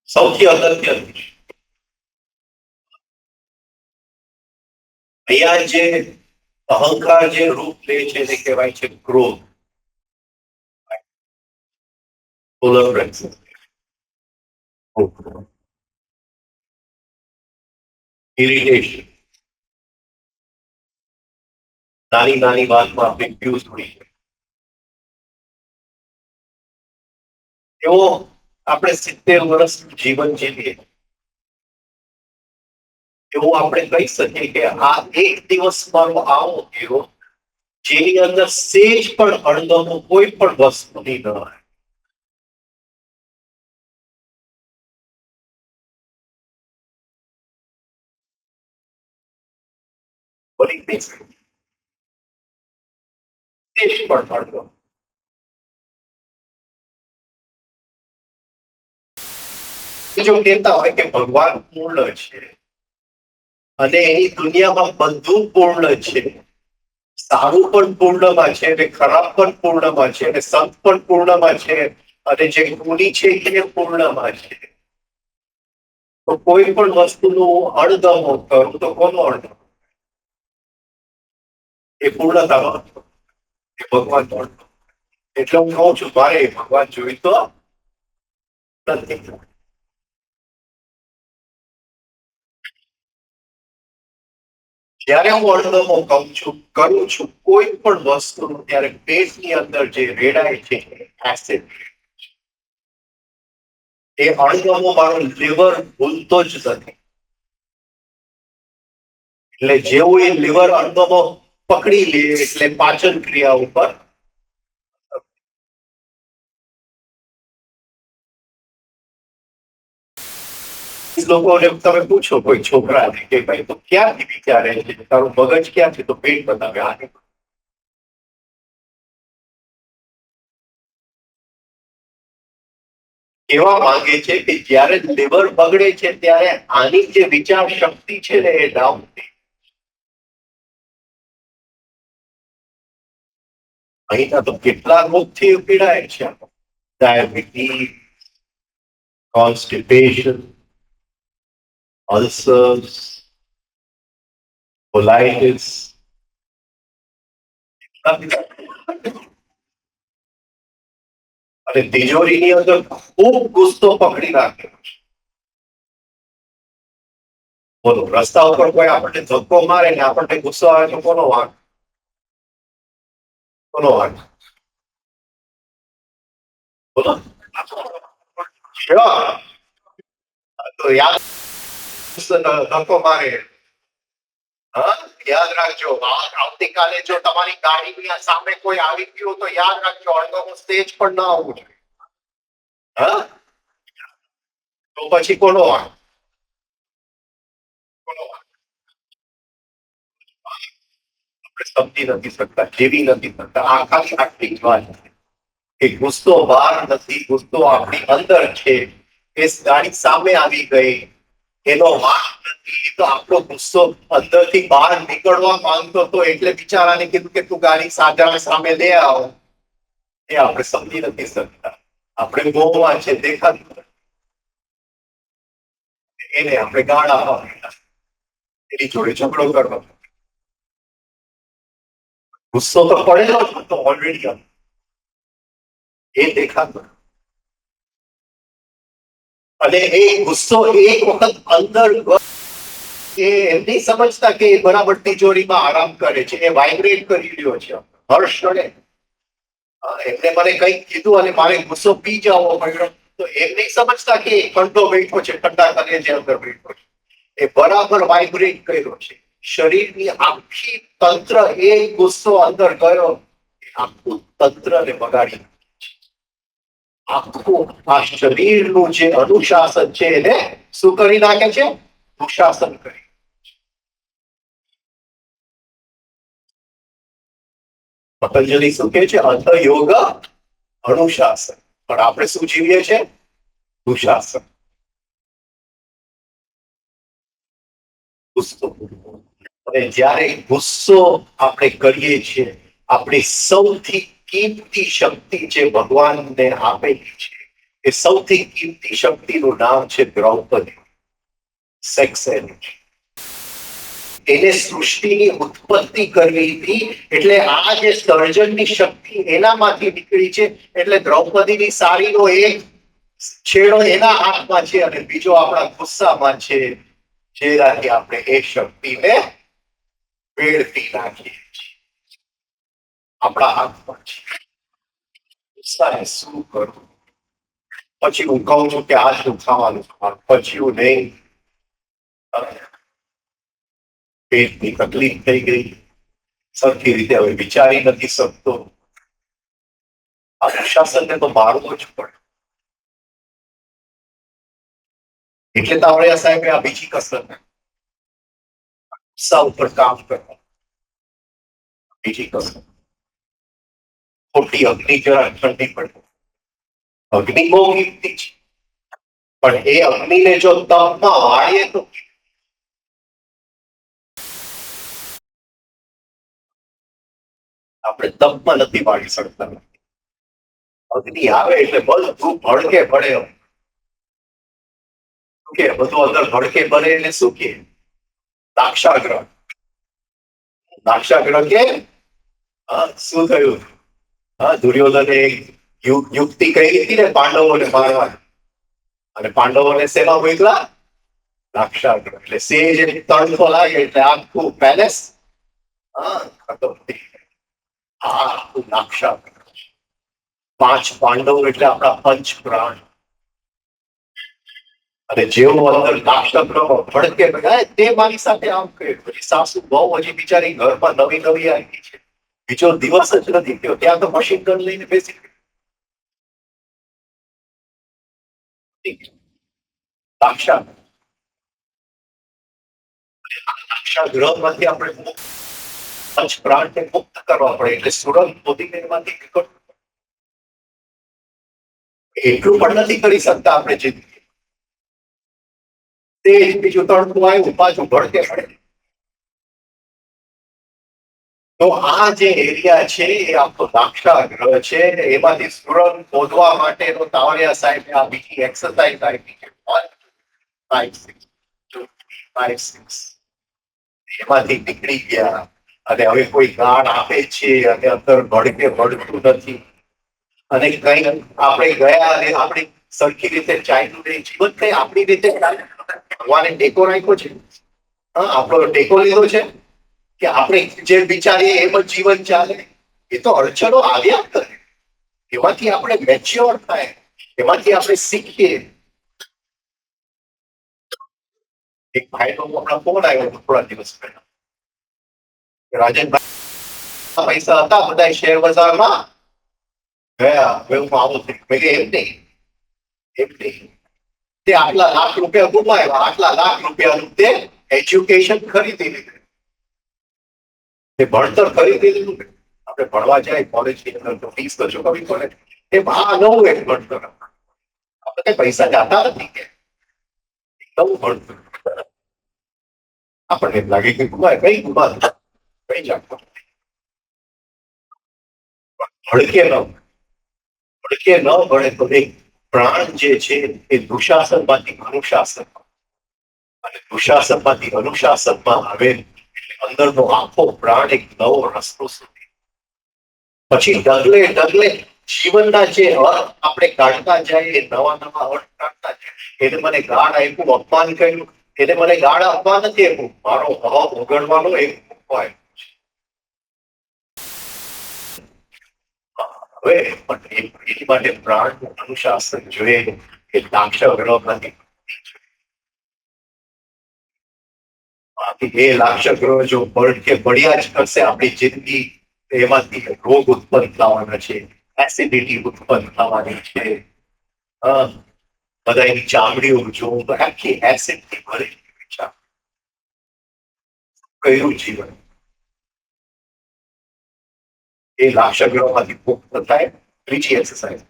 સૌથી અગત્ય અહીંયા જે અહંકાર જે રૂપ લે છે એને કહેવાય છે ક્રોધ, ઇરિટેશન, નાની નાની વાતમાં આપણે ફ્યુઝ થઈ જાય. એવો આપણે 70 વર્ષ જીવન જીવીએ એવું આપણે કહી શકીએ કે આ એક દિવસ મારો આવો ગયો જેની અંદર સેજ પણ અણગમો કોઈ પણ વસ્તુની ન હોય. બની ગઈ સેજ પણ અણગમો. જો કહેતા હોય કે ભગવાન પૂર્ણ છે અને એની દુનિયામાં બધું પૂર્ણ છે, સારું પણ પૂર્ણમાં છે અને ખરાબ પણ પૂર્ણમાં છે અને સંત પણ પૂર્ણમાં છે અને જે ગુણી છે એ પૂર્ણમાં છે, તો કોઈ પણ વસ્તુનું અણગમો કરું તો કોનો અણગમો? એ પૂર્ણતામાં એ ભગવાન અણગમો. એટલે હું કહું છું મારે ભગવાન જોઈતો નથી. જ્યારે હું અણગમો કહું છું કરું છું કોઈ પણ વસ્તુનું, ત્યારે પેટની અંદર જે રેડાય છે એસિડ, એ અણગમો મારો લીવર ભૂલતો જ નથી. એટલે જેવું એ લીવર અણગમો પકડી લે એટલે પાચન ક્રિયા ઉપર લોકોને તમે પૂછો કોઈ છોકરાને કે ભાઈ તો ક્યાંથી વિચારે છે, તારું મગજ ક્યાં છે, તો પેટ બતાવે. આને કેવા માંગે છે કે જ્યારે લીવર બગડે છે ત્યારે આની જે વિચાર શક્તિ છે ને એ ડાઉન થઈ. અહીંના તો કેટલા રોગથી પીડાય છે. Diabetes, constipation, ulcers, colitis. અને તિજોરીની અંદર ખૂબ ગુસ્સો પકડી રાખ્યો છે. બોલો, રસ્તા ઉપર કોઈ આપણને ધક્કો મારે ને આપણને ગુસ્સો આવે તો કોનો વાંક? કોનો વાંક? બોલો. Sure. તો યાદ ધક્કો મારે, હા, યાદ રાખજો. આવતીકાલે જો તમારી ગાડીની સામે કોઈ આવી ગયું તો યાદ રાખજો, અડધો સ્ટેજ પણ ના આવવું જોઈએ. હા, તો પછી કોનો વાંક? કોનો વાંક? આપણે સમજી નથી શકતા, જેવી નથી શકતા. આખા આટલી જ વાત કે ગુસ્સો બહાર નથી, ગુસ્સો આપણી અંદર છે. એ ગાડી સામે આવી ગઈ એનો વાંક નથી, તો આપણો ગુસ્સો અંદરથી બહાર નીકળવા માંગતો હતો એટલે બિચારાને કીધું કે તું ગાડી સામે લે આવો. એ આપણે સમજી નથી શકતા. આપણે મોહમાં છે, દેખાતું એને આપણે ગાળા એની જોડે ઝઘડો કરવા. ગુસ્સો તો પડેલો જ હતો ઓલરેડી, એ દેખાતો. અને એ ગુસ્સો એક વખત અંદર એ એમ નહીં સમજતા કે એ બરાબર તિજોરીમાં આરામ કરે છે, એ વાઇબ્રેટ કરી રહ્યો છે. હર્ષ ચડે, એમને મને કંઈક કીધું અને મારે ગુસ્સો પી જવો પડ્યો, તો એમ નહીં સમજતા કે કંઠો બેઠો છે, ઠંડા કરે છે, અંદર બેઠો છે. એ બરાબર વાઇબ્રેટ કર્યો છે. શરીરની આખી તંત્ર એ ગુસ્સો અંદર ગયો, આખું તંત્રને બગાડી. આખું આ શરીરનું જે અનુશાસન છે એને શું કરી નાખે છે? દુશાસન કરી. પતંજલિ શું કહે છે? અંત યોગ અનુશાસન. પણ આપણે શું જીવીએ છીએ? દુશાસન. ગુસ્સો. અને જ્યારે ગુસ્સો આપણે કરીએ છીએ, આપણી સૌથી કિંમતી શક્તિ જે ભગવાનને આપેલી છે એ સૌથી કિંમતી શક્તિનું નામ છે દ્રૌપદી, સેક્સ એનર્જી. એને સૃષ્ટિની ઉત્પત્તિ કરવી હતી, એટલે આ જે સર્જનની શક્તિ એનામાંથી નીકળી છે. એટલે દ્રૌપદીની સાડીનો એક છેડો એના હાથમાં છે અને બીજો આપણા ગુસ્સામાં છે, જેનાથી આપણે એ શક્તિને વેડફી નાખીએ છીએ. આપણા હાથમાં છે. ગુસ્સાને શું કરવું? પછી હું કહું છું કે આજનું ખાવાનું પછી હું નહીં, પેટની તકલીફ થઈ ગઈ, સરખી રીતે હવે વિચારી નથી શકતો. આ પ્રશાસનને તો મારવો જ પડે. એટલે તાવડિયા સાહેબે આ બીજી કસરત ગુસ્સા ઉપર કામ કરવા. બીજી કસરત ખોટી અગ્નિ જરા ઠંડી પડે. અગ્નિ બહુ કિંમતી છે, પણ એ અગ્નિને જો તપમાં વાળીએ તો આપણે તપમાં નથી વાળી શકતા. અગ્નિ આવે એટલે બધું ભડકે પડે. કે બધું અંદર ભડકે પડે એટલે શું કે દાક્ષાગ્રહ. દાક્ષાગ્રહ કે શું થયું? દુર્યોધને યુક્તિ કહી હતી ને પાંડવોને મારવા, અને પાંડવોને શેમાં મોકલા? દાક્ષાગ્રહ. એટલે સેજ તણખો લાગે એટલે આખું પેલેસ ખતમ થઈ જાય. આખું દાક્ષાગ્રહ. 5 પાંડવો એટલે આપણા પંચ પ્રાણ. અને જેવો અંદર દાક્ષાગ્રહ ભડકે તે મારી સાથે આમ કહે. પછી સાસુ બહુ હજી બિચારી ઘરમાં નવી નવી આવી છે, બીજો દિવસ જ નથી થયો, ત્યાં તો મશીન ગન લઈને બેસી દાક્ષાગ્રહમાંથી આપણે પંચ પ્રાણને મુક્ત કરવા પડે. એટલે સુરત મોદીને એમાંથી એટલું પણ નથી કરી શકતા આપણે જિંદગી. તે બીજું તણખું આવ્યું, પાછું ભડકે પડે. તો આ જે એરિયા છે એ આખો દાક્ષાગ્રહ છે. એમાંથી સુરંગ શોધવા માટેનો તાવડિયા સાહેબે આ બીજી એક્સરસાઇઝ આપી છે. 1, 5, 6, 2, 5, 6. એમાંથી નીકળી ગયા અને હવે કોઈ ગાળ આપે છે અને અંદર ભડકે ભડકતું નથી. અને કઈ આપણે ગયા અને આપણી સરખી રીતે ચાલ્યું નહીં. જીવન કઈ આપણી રીતે ભગવાને ટેકો રાખ્યો છે. આપણો ટેકો લીધો છે કે આપણે જે વિચારીએ એમ જ જીવન ચાલે. એ તો અડચણો આવ્યા કરે, એમાંથી આપણે મેચ્યોર થાય, એમાંથી આપણે શીખીએ. એક ભાઈનો હમણાં ફોન આવ્યો થોડા દિવસ પહેલા. રાજનભાઈ પૈસા હતા બધા શેર બજારમાં ગયા. હવે હું આવું છું. મેં એમ નહીં, એમ નહીં. તે આટલા લાખ રૂપિયા ગુમાવ્યા, આટલા લાખ રૂપિયાનું તે એજ્યુકેશન ખરીદી લીધું, તે ભણતર ખરીદી લીધું. આપણે ભણવા જાય કોલેજની અંદર તો ફીસ તો ચૂકવવી પડે. એ નવું એક ભણતર. આપણે કઈ પૈસા જાતા નથી કે નવું ભણતર. આપણને એમ લાગે કે કઈ ગુમાવ કઈ જાગતો ભડકે ન ભળે તો એક પ્રાણ જે છે એ દુશાસનમાંથી અનુશાસન, અને દુશાસનમાંથી અનુશાસનમાં આવે અંદરનો આખો પ્રાણ એક નવો રસ્તો સુધી. પછી ડગલે ડગલે જીવનના જે અર્થ આપણે કાઢતા જાય, નવા નવા અર્થ કાઢતા જાય. એને મને ગાળ આપ્યું, અપમાન કર્યું, એને મને ગાળ આપવા નથી આપ્યું, મારો ભાવ ઉગડવાનો એક ઉપાય. હવે પણ એની માટે પ્રાણનું અનુશાસન જોઈએ. એ દાક્ષાગ્રહમાંથી એ લાક્ષગ્રહ જો ભડકે પડ્યા જ કરશે આપણી જિંદગી, એમાંથી રોગ ઉત્પન્ન થવાના છે, એસિડિટી ઉત્પન્ન થવાની છે. બધા એની ચામડીઓ જોવું તો આખી એસિડથી ભરેલી છે. કયું જીવન એ લાક્ષગ્રહમાંથી મુક્ત થાય. ત્રીજી એક્સરસાઇઝ